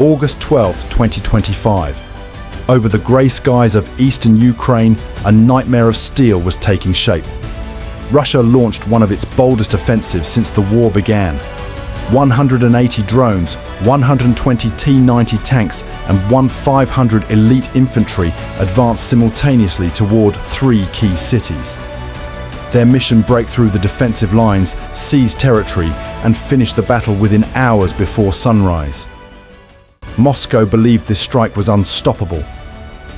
August 12, 2025. Over the grey skies of eastern Ukraine, a nightmare of steel was taking shape. Russia launched one of its boldest offensives since the war began. 180 drones, 120 T-90 tanks, and 500 elite infantry advanced simultaneously toward 3 key cities. Their mission: break through the defensive lines, seize territory, and finish the battle within hours before sunrise. Moscow believed this strike was unstoppable,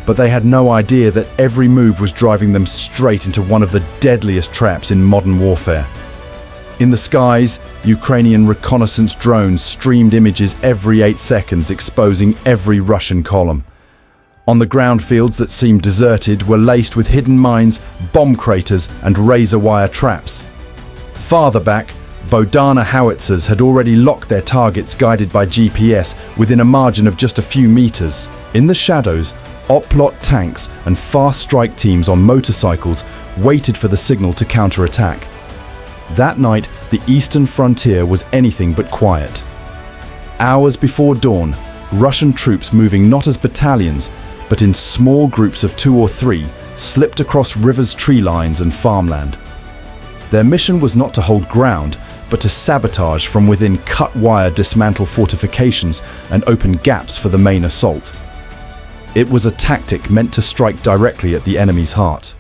but they had no idea that every move was driving them straight into one of the deadliest traps in modern warfare. In the skies, Ukrainian reconnaissance drones streamed images every 8 seconds, exposing every Russian column. On the ground, fields that seemed deserted were laced with hidden mines, bomb craters, and razor wire traps. Farther back, Bodana howitzers had already locked their targets, guided by GPS, within a margin of just a few meters. In the shadows, Obliterated tanks and fast strike teams on motorcycles waited for the signal to counterattack. That night, the eastern frontier was anything but quiet. Hours before dawn, Russian troops, moving not as battalions, but in small groups of 2 or 3, slipped across rivers, tree lines, and farmland. Their mission was not to hold ground, but to sabotage from within, cut wire, dismantle fortifications, and open gaps for the main assault. It was a tactic meant to strike directly at the enemy's heart.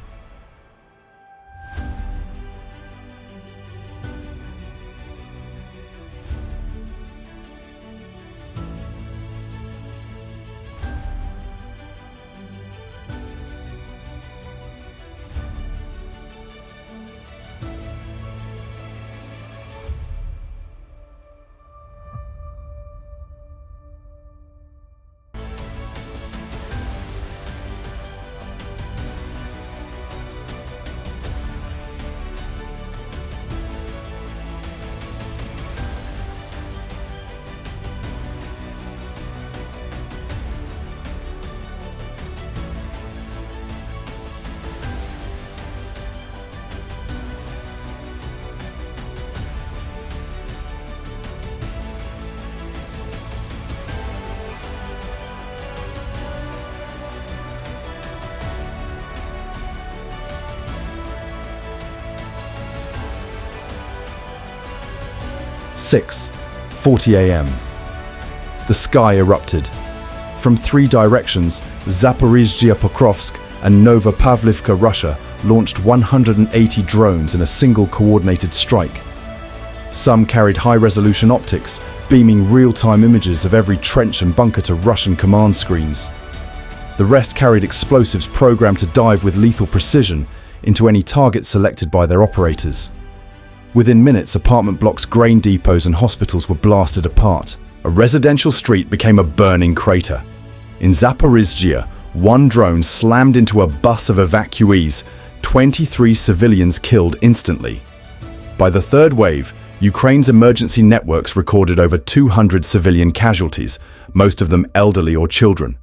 Six, 40 a.m. The sky erupted. From 3 directions, Zaporizhzhia, Pokrovsk, and Novopavlivka, Russia, launched 180 drones in a single coordinated strike. Some carried high-resolution optics, beaming real-time images of every trench and bunker to Russian command screens. The rest carried explosives programmed to dive with lethal precision into any target selected by their operators. Within minutes, apartment blocks, grain depots, and hospitals were blasted apart. A residential street became a burning crater. In Zaporizhzhia, 1 drone slammed into a bus of evacuees, 23 civilians killed instantly. By the 3rd wave, Ukraine's emergency networks recorded over 200 civilian casualties, most of them elderly or children.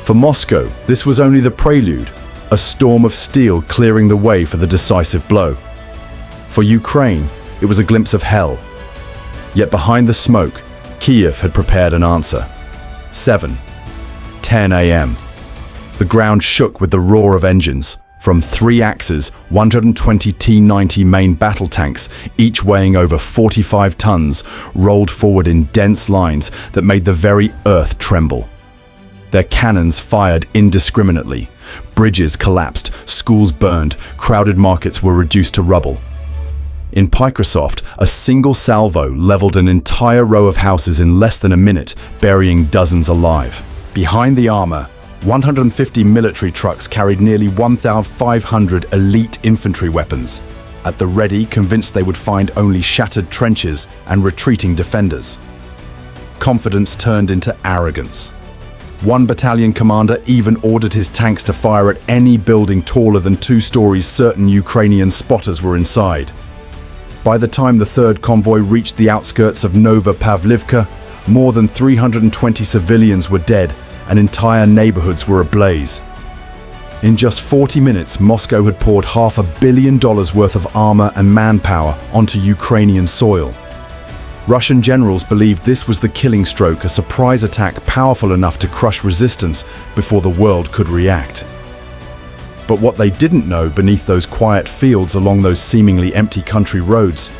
For Moscow, this was only the prelude, a storm of steel clearing the way for the decisive blow. For Ukraine, it was a glimpse of hell. Yet behind the smoke, Kiev had prepared an answer. 7:10 a.m. The ground shook with the roar of engines. From 3 axes, 120 T-90 main battle tanks, each weighing over 45 tons, rolled forward in dense lines that made the very earth tremble. Their cannons fired indiscriminately. Bridges collapsed, schools burned, crowded markets were reduced to rubble. In Microsoft, a single salvo leveled an entire row of houses in less than a minute, burying dozens alive. Behind the armor, 150 military trucks carried nearly 1,500 elite infantry weapons, at the ready, convinced they would find only shattered trenches and retreating defenders. Confidence turned into arrogance. One battalion commander even ordered his tanks to fire at any building taller than 2 stories certain Ukrainian spotters were inside. By the time the third convoy reached the outskirts of Nova Pavlivka, more than 320 civilians were dead and entire neighborhoods were ablaze. In just 40 minutes, Moscow had poured $500 million worth of armor and manpower onto Ukrainian soil. Russian generals believed this was the killing stroke, a surprise attack powerful enough to crush resistance before the world could react. But what they didn't know beneath those quiet fields along those seemingly empty country roads,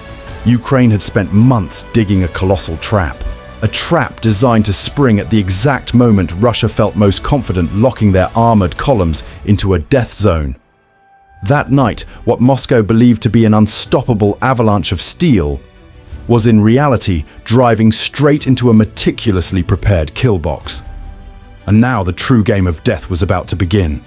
Ukraine had spent months digging a colossal trap. A trap designed to spring at the exact moment Russia felt most confident locking their armored columns into a death zone. That night, what Moscow believed to be an unstoppable avalanche of steel was in reality driving straight into a meticulously prepared kill box. And now the true game of death was about to begin.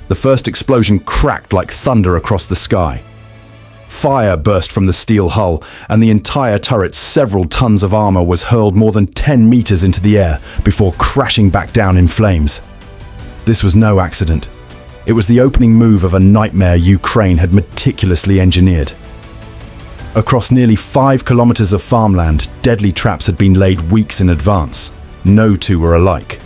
The first explosion cracked like thunder across the sky. Fire burst from the steel hull, and the entire turret's several tons of armor was hurled more than 10 meters into the air before crashing back down in flames. This was no accident. It was the opening move of a nightmare Ukraine had meticulously engineered. Across nearly 5 kilometers of farmland, deadly traps had been laid weeks in advance. No two were alike.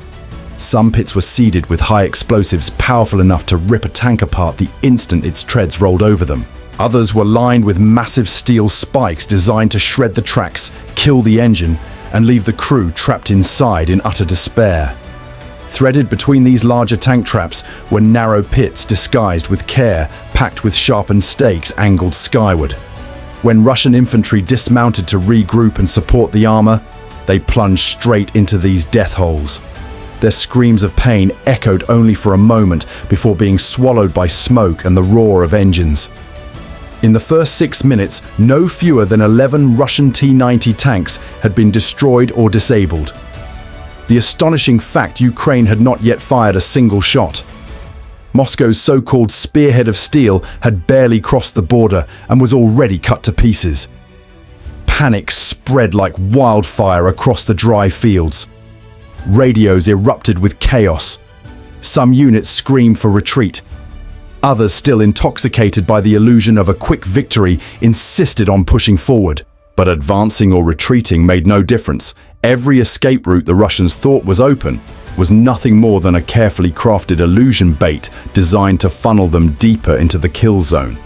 Some pits were seeded with high explosives powerful enough to rip a tank apart the instant its treads rolled over them. Others were lined with massive steel spikes designed to shred the tracks, kill the engine, and leave the crew trapped inside in utter despair. Threaded between these larger tank traps were narrow pits disguised with care, packed with sharpened stakes angled skyward. When Russian infantry dismounted to regroup and support the armor, they plunged straight into these death holes. Their screams of pain echoed only for a moment before being swallowed by smoke and the roar of engines. In the first 6 minutes, no fewer than 11 Russian T-90 tanks had been destroyed or disabled. The astonishing fact Ukraine had not yet fired a single shot. Moscow's so-called spearhead of steel had barely crossed the border and was already cut to pieces. Panic spread like wildfire across the dry fields. Radios erupted with chaos. Some units screamed for retreat. Others, still intoxicated by the illusion of a quick victory, insisted on pushing forward. But advancing or retreating made no difference. Every escape route the Russians thought was open was nothing more than a carefully crafted illusion bait designed to funnel them deeper into the kill zone.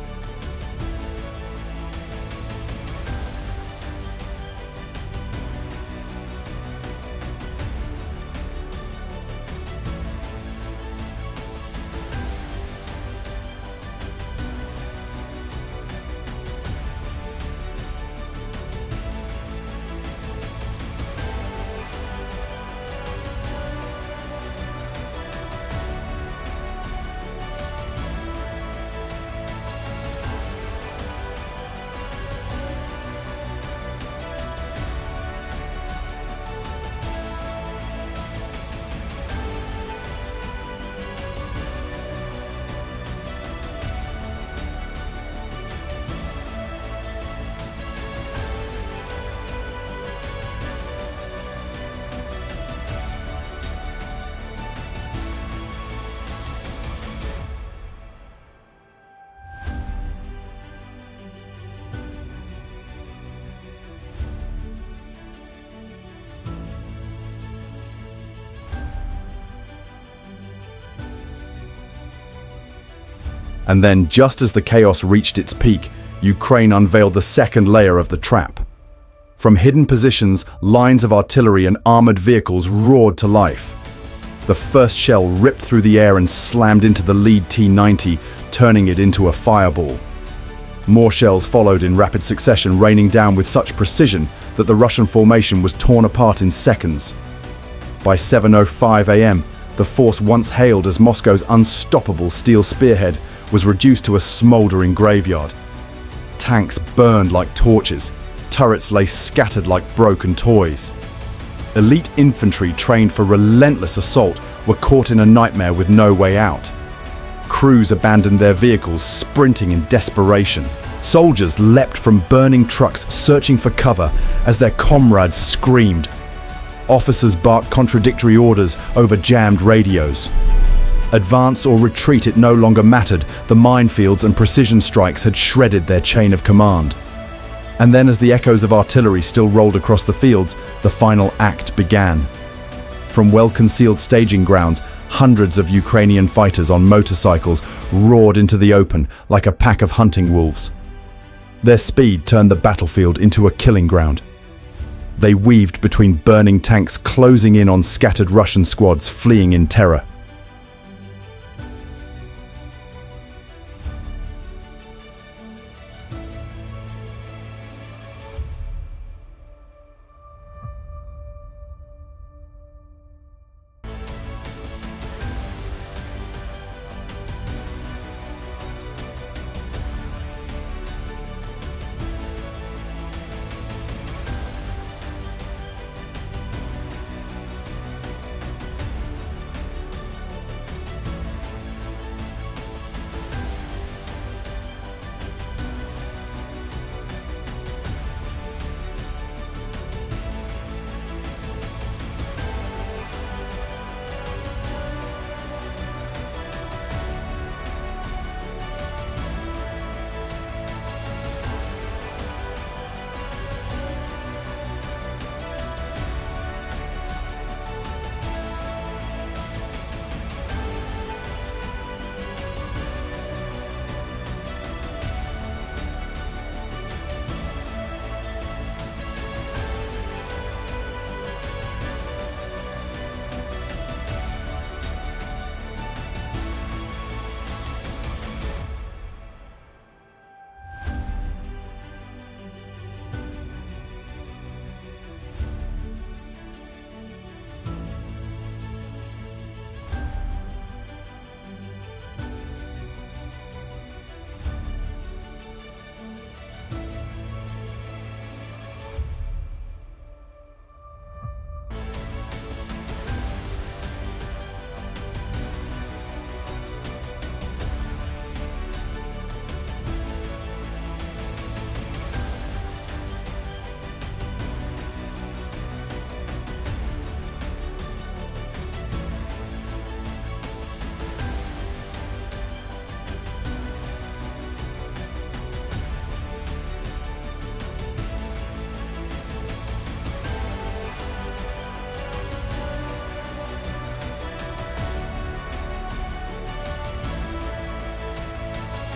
And then, just as the chaos reached its peak, Ukraine unveiled the second layer of the trap. From hidden positions, lines of artillery and armored vehicles roared to life. The first shell ripped through the air and slammed into the lead T-90, turning it into a fireball. More shells followed in rapid succession, raining down with such precision that the Russian formation was torn apart in seconds. By 7:05 a.m., the force once hailed as Moscow's unstoppable steel spearhead was reduced to a smoldering graveyard. Tanks burned like torches, turrets lay scattered like broken toys. Elite infantry trained for relentless assault were caught in a nightmare with no way out. Crews abandoned their vehicles, sprinting in desperation. Soldiers leapt from burning trucks, searching for cover as their comrades screamed. Officers barked contradictory orders over jammed radios. Advance or retreat, it no longer mattered. The minefields and precision strikes had shredded their chain of command. And then, as the echoes of artillery still rolled across the fields, the final act began. From well-concealed staging grounds, hundreds of Ukrainian fighters on motorcycles roared into the open like a pack of hunting wolves. Their speed turned the battlefield into a killing ground. They weaved between burning tanks, closing in on scattered Russian squads fleeing in terror.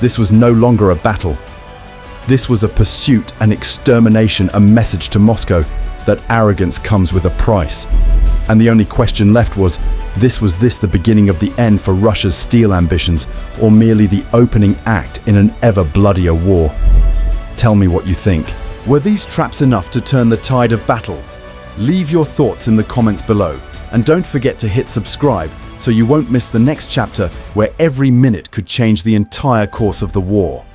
This was no longer a battle. This was a pursuit, an extermination, a message to Moscow that arrogance comes with a price. And the only question left was this the beginning of the end for Russia's steel ambitions, or merely the opening act in an ever bloodier war? Tell me what you think. Were these traps enough to turn the tide of battle? Leave your thoughts in the comments below, and don't forget to hit subscribe so you won't miss the next chapter where every minute could change the entire course of the war.